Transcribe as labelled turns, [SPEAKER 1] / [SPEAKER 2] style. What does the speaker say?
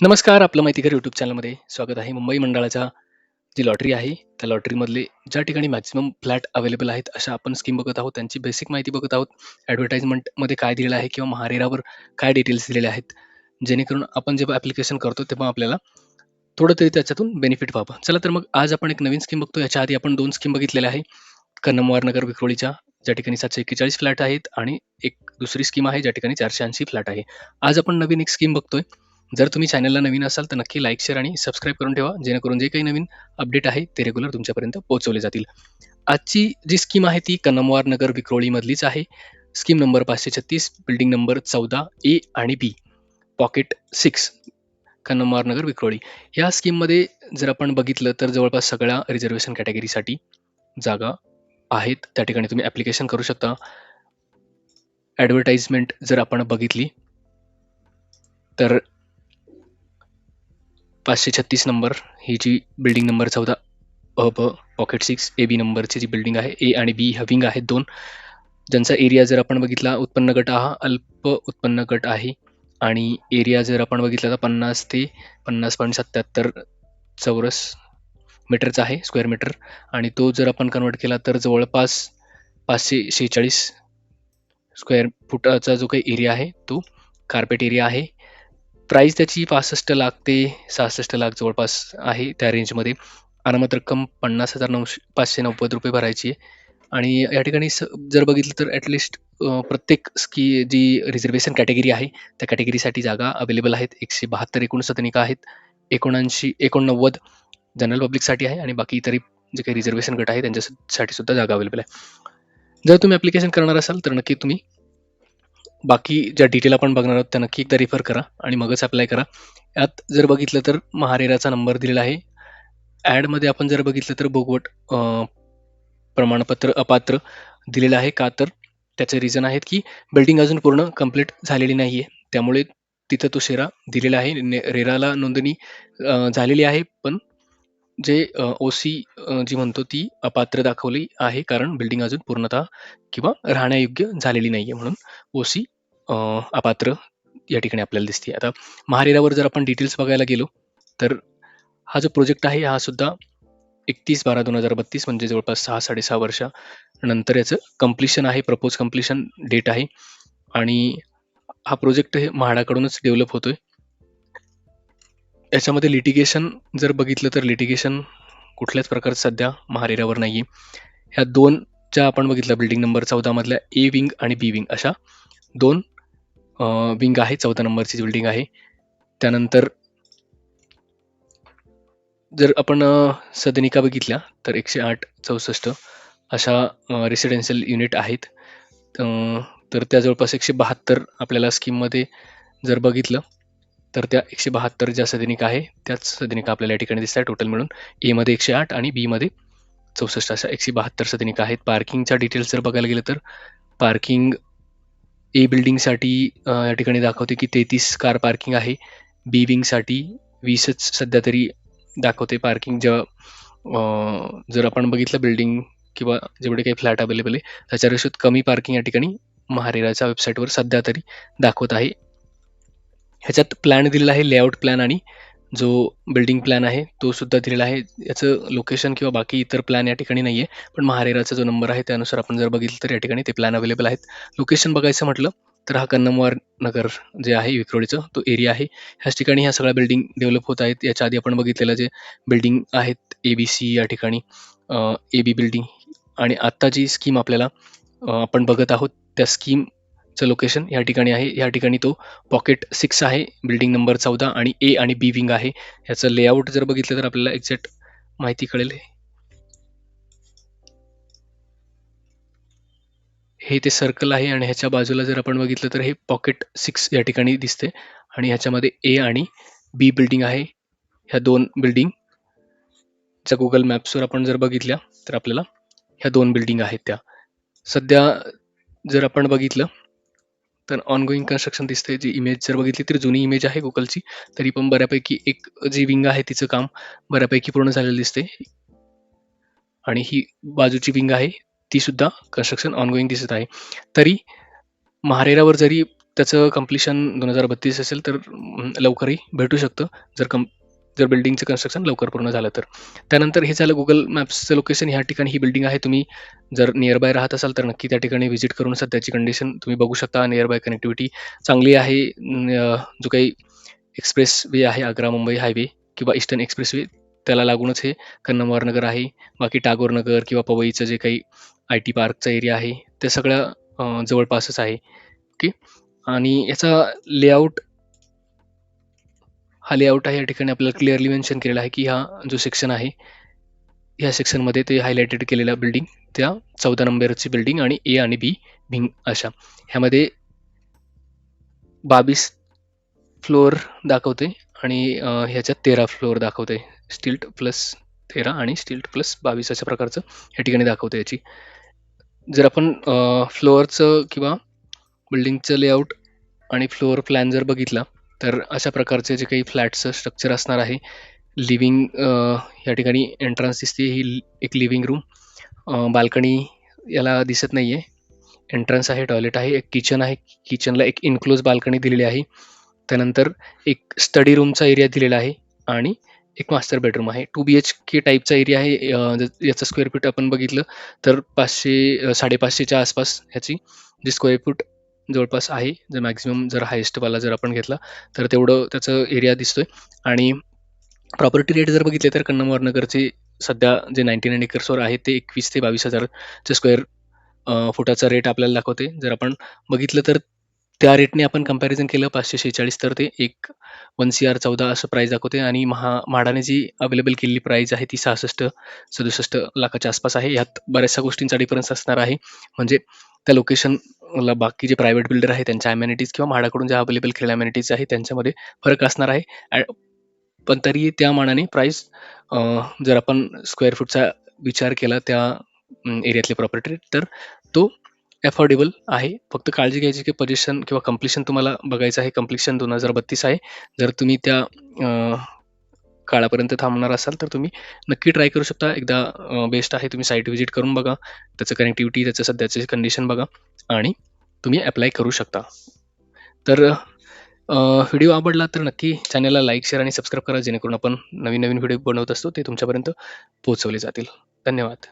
[SPEAKER 1] नमस्कार, आपलं माहितीगार यूट्यूब चॅनलमध्ये स्वागत आहे. मुंबई मंडळाच्या जी लॉटरी आहे, त्या लॉटरीमधले ज्या ठिकाणी मॅक्सिमम फ्लॅट अवेलेबल आहेत, अशा आपण स्कीम बघत आहोत. त्यांची बेसिक माहिती बघत आहोत. ॲडव्हर्टाइजमेंटमध्ये काय दिलेलं आहे किंवा महारेरावर काय डिटेल्स दिलेले आहेत, जेणेकरून आपण जेव्हा ॲप्लिकेशन करतो, तेव्हा आपल्याला थोडं तरी त्याच्यातून बेनिफिट व्हावं. चला तर मग आज आपण एक नवीन स्कीम बघतो. याच्या आधी आपण 2 स्कीम बघितलेल्या आहे. कन्नमवार नगर विक्रोळीच्या, ज्या ठिकाणी 741 फ्लॅट आहेत आणि एक दुसरी स्कीम आहे, ज्या ठिकाणी 480 फ्लॅट आहे. आज आपण नवीन एक स्कीम बघतोय. जर तुम्ही चॅनलला नवीन असाल तर नक्की लाईक, शेअर आणि सबस्क्राईब करून ठेवा, जेणेकरून जे काही नवीन अपडेट आहे ते रेग्युलर तुमच्यापर्यंत पोहोचवले जातील. आजची जी स्कीम आहे ती कन्नमवार नगर विक्रोळीमधलीच आहे. स्कीम नंबर 536, बिल्डिंग नंबर 14 ए आणि बी, पॉकेट 6, कन्नमवार नगर विक्रोळी. या स्कीममध्ये जर आपण बघितलं तर जवळपास सगळ्या रिझर्वेशन कॅटेगरीसाठी जागा आहेत. त्या ठिकाणी तुम्ही ॲप्लिकेशन करू शकता. ॲडव्हर्टाइजमेंट जर आपण बघितली तर 536 नंबर ही जी बिल्डिंग नंबर 14 ब पॉकेट 6 ए बी नंबरची जी बिल्डिंग आहे, ए आणि बी ह्या विंग आहेत 2. ज्यांचा एरिया जर आपण बघितला, उत्पन्न गट हा अल्प उत्पन्न गट आहे आणि एरिया जर आपण बघितला तर 50 ते 50.77 चौरस मीटरचा आहे, स्क्वेअर मीटर. आणि तो जर आपण कन्व्हर्ट केला तर जवळपास 546 स्क्वेअर फुटाचा जो काही एरिया आहे, तो कार्पेट एरिया आहे. प्राईस त्याची 65 लाख ते 66 लाख जवळपास आहे, त्या रेंजमध्ये. अनामत रक्कम 50,590 रुपये भरायची आहे. आणि या ठिकाणी जर बघितलं तर ॲटलिस्ट प्रत्येक जी रिझर्वेशन कॅटेगरी आहे, त्या कॅटेगरीसाठी जागा अवेलेबल आहेत. 172 एकूण सदनिका आहेत. 89 जनरल पब्लिकसाठी आहे आणि बाकी इतर जे काही रिझर्वेशन गट आहे त्यांच्यासाठी सुद्धा जागा अवेलेबल आहे. जर तुम्ही ॲप्लिकेशन करणार असाल तर नक्की तुम्ही बाकी ज्या डिटेल आपण बघणार आहोत त्या नक्की एकदा रिफर करा आणि मगच अप्लाय करा. यात जर बघितलं तर महारेराचा नंबर दिलेला आहे. ॲडमध्ये आपण जर बघितलं तर भोगवट प्रमाणपत्र अपात्र दिलेलं आहे. का तर त्याचे रिझन आहेत की बिल्डिंग अजून पूर्ण कंप्लीट झालेली नाही आहे. त्यामुळे तिथं तो शेरा दिलेला आहे. रेराला नोंदणी झालेली आहे, पण जे ओसी जी म्हणतो ती अपात्र दाखवली आहे, कारण बिल्डिंग अजून पूर्णतः किंवा राहण्यायोग्य झालेली नाही आहे, म्हणून ओसी अपात्र या ठिकाणी आपल्याला दिसते. आता महारेरावर जर आपण डिटेल्स बघायला गेलो तर हा जो प्रोजेक्ट आहे हा सुद्धा 31/12/2032 म्हणजे जवळपास 6-6.5 वर्षानंतर याचं कंप्लीशन आहे, प्रपोज कंप्लीशन डेट आहे. आणि हा प्रोजेक्ट हे म्हाडाकडूनच डेव्हलप होतोय. याच्यामध्ये लिटिगेशन जर बघितलं तर लिटिगेशन कुठल्याच प्रकारचं सध्या महारेरावर नाही आहे. ह्या 2 ज्या आपण बघितल्या बिल्डिंग नंबर 14 मधल्या ए विंग आणि बी विंग अशा 2 विंग आहे. 14 नंबरची जी बिल्डिंग आहे. त्यानंतर जर आपण सदनिका बघितल्या तर 108-64 अशा रेसिडेन्शियल युनिट आहेत. तर त्या जवळपास 172 आपल्याला स्कीममध्ये जर बघितलं तर त्या 172 ज्या सदनिका आहे त्याच सदनिका आपल्याला या ठिकाणी दिसत आहे टोटल मिळून. एमध्ये 108 आणि बीमध्ये 64 अशा 172 सदनिका आहेत. पार्किंगच्या डिटेल्स जर बघायला गेलं तर पार्किंग ए बिल्डिंगसाठी या ठिकाणी दाखवते की 33 कार पार्किंग आहे. बी विंगसाठी 20च सध्या तरी दाखवते पार्किंग. जर आपण बघितलं बिल्डिंग किंवा जेवढे काही फ्लॅट अवेलेबल आहे त्याच्या रेशोत कमी पार्किंग या ठिकाणी महारेराच्या वेबसाईटवर सध्या तरी दाखवत आहे. ह्याच्यात प्लॅन दिलेला आहे, लेआउट प्लॅन आणि जो बिल्डिंग प्लॅन आहे तो सुद्धा दिलेला आहे. याचं लोकेशन किंवा बाकी इतर प्लॅन या ठिकाणी नाही आहे, पण महारेराचा जो नंबर आहे त्यानुसार आपण जर बघितलं तर या ठिकाणी ते प्लॅन अवेलेबल आहेत. लोकेशन बघायचं म्हटलं तर हा कन्नमवार नगर जे आहे विक्रोळीचं तो एरिया आहे. ह्याच ठिकाणी ह्या सगळ्या बिल्डिंग डेव्हलप होत आहेत. याच्या आधी आपण बघितलेलं जे बिल्डिंग आहेत ABC या ठिकाणी AB बिल्डिंग, आणि आत्ता जी स्कीम आपल्याला आपण बघत आहोत त्या स्कीमचं लोकेशन या ठिकाणी आहे. या ठिकाणी तो पॉकेट 6 आहे, बिल्डिंग नंबर 14 आणि ए आणि बी विंग आहे. ह्याचं लेआउट जर बघितलं तर आपल्याला एक्झॅक्ट माहिती कळेल. हे ते सर्कल आहे आणि ह्याच्या बाजूला जर आपण बघितलं तर हे पॉकेट 6 या ठिकाणी दिसते आणि ह्याच्यामध्ये ए आणि बी बिल्डिंग आहे. ह्या 2 बिल्डिंगच्या गुगल मॅप्सवर आपण जर बघितल्या तर आपल्याला ह्या 2 बिल्डिंग आहेत त्या. सध्या जर आपण बघितलं तर ऑनगोईंग कन्स्ट्रक्शन दिसते. जी इमेज जर बघितली तर जुनी इमेज आहे गुगलची, तरी पण बऱ्यापैकी एक जी विंग आहे तिचं काम बऱ्यापैकी पूर्ण झालेलं दिसते. आणि ही बाजूची विंग आहे ती सुद्धा कन्स्ट्रक्शन ऑनगोईंग दिसत आहे. तरी महारेरावर जरी त्याचं कंप्लीशन 2032 असेल तर लवकरही भेटू शकतं, जर बिल्डिंगचं कन्स्ट्रक्शन लवकर पूर्ण झालं तर. त्यानंतर हे झालं Google मॅप्सचं लोकेशन. ह्या ठिकाणी ही बिल्डिंग आहे. तुम्ही जर नियर बाय राहत असाल तर नक्की त्या ठिकाणी व्हिजिट करून सध्याची कंडिशन तुम्ही बघू शकता. नियर बाय कनेक्टिव्हिटी चांगली आहे. जो काही एक्सप्रेस वे आहे आग्रा मुंबई हायवे किंवा ईस्टर्न एक्सप्रेस वे त्याला लागूनच हे कन्नमवार नगर आहे. बाकी टागोर नगर किंवा पवईचं जे काही IT पार्कचा एरिया आहे, ते सगळ्या जवळपासच आहे. ओके. आणि याचा लेआउट हा लेआउट आहे या ठिकाणी आपल्याला क्लिअरली मेन्शन केलेला आहे, की हा जो सेक्शन आहे, ह्या सेक्शनमध्ये ते हायलाइटेड केलेल्या बिल्डिंग त्या 14 नंबरची बिल्डिंग आणि ए आणि बी विंग अशा. ह्यामध्ये 22 फ्लोअर दाखवते आणि ह्याच्यात 13 फ्लोअर दाखवते. स्टिल्ट प्लस 13 आणि स्टिल्ट प्लस 22 अशा प्रकारचं या ठिकाणी दाखवते याची. जर आपण फ्लोअरचं किंवा बिल्डिंगचं लेआउट आणि फ्लोअर प्लॅन जर बघितला, तर अशा प्रकारचे जे काही फ्लॅटचं स्ट्रक्चर असणार आहे. लिव्हिंग या ठिकाणी एंट्रन्स दिसते, ही एक लिव्हिंग रूम. बाल्कनी याला दिसत नाहीये. एंट्रन्स आहे, टॉयलेट आहे, एक किचन आहे. किचनला एक इन्क्लोज बाल्कनी दिलेली आहे. त्यानंतर एक स्टडी रूमचा एरिया दिलेला आहे आणि एक मास्टर बेडरूम आहे. 2 BHK टाईपचा एरिया आहे. याचं स्क्वेअर फीट आपण बघितलं तर 500-550च्या आसपास ह्याची जी स्क्वेअर फूट जवळपास आहे. जर मॅक्सिमम जर हायेस्टवाला जर आपण घेतला तर तेवढं त्याचं एरिया दिसतोय. आणि प्रॉपर्टी रेट जर बघितले तर कन्नमवार नगरचे सध्या जे 99 एकर्सवर आहे ते 21,000 ते 22,000च्या स्क्वेअर फुटाचा रेट आपल्याला दाखवते. जर आपण बघितलं तर त्या रेटने आपण कंपॅरिझन केलं 546 तर ते 1 CR 14 असं प्राईस दाखवते आणि म्हाडाने जी अवेलेबल केलेली प्राईस आहे ती 66-67 लाखाच्या आसपास आहे. यात बऱ्याचशा गोष्टींचा डिफरन्स असणार आहे. म्हणजे त्या लोकेशनला बाकी जे प्रायव्हेट बिल्डर आहे त्यांच्या अमेनिटीज किंवा म्हाडाकडून ज्या अवेलेबल केलेल्या अमेनिटीज आहे त्यांच्यामध्ये फरक असणार आहे. पण तरीही त्या मानाने प्राईस जर आपण स्क्वेअर फूटचा विचार केला त्या एरियातली प्रॉपर्टी तर तो अफोर्डेबल आहे. फक्त काळजी घ्यायची की पोझिशन किंवा कंप्लीशन तुम्हाला बघायचं आहे. कंप्लीशन 2032 आहे. जर तुम्ही त्या काळापर्यंत थांबणार असाल तर तुम्ही नक्की ट्राय करू शकता. एकदा बेस्ट आहे. तुम्ही साईट व्हिजिट करून बघा. त्याचं कनेक्टिव्हिटी, त्याचं सध्याची कंडिशन बघा आणि तुम्ही अप्लाय करू शकता. तर व्हिडिओ आवडला तर नक्की चॅनलला लाईक, शेअर आणि सबस्क्राईब करा जेणेकरून आपण नवीन-नवीन व्हिडिओ बनवत असतो ते तुमच्यापर्यंत पोहोचवले जातील. धन्यवाद.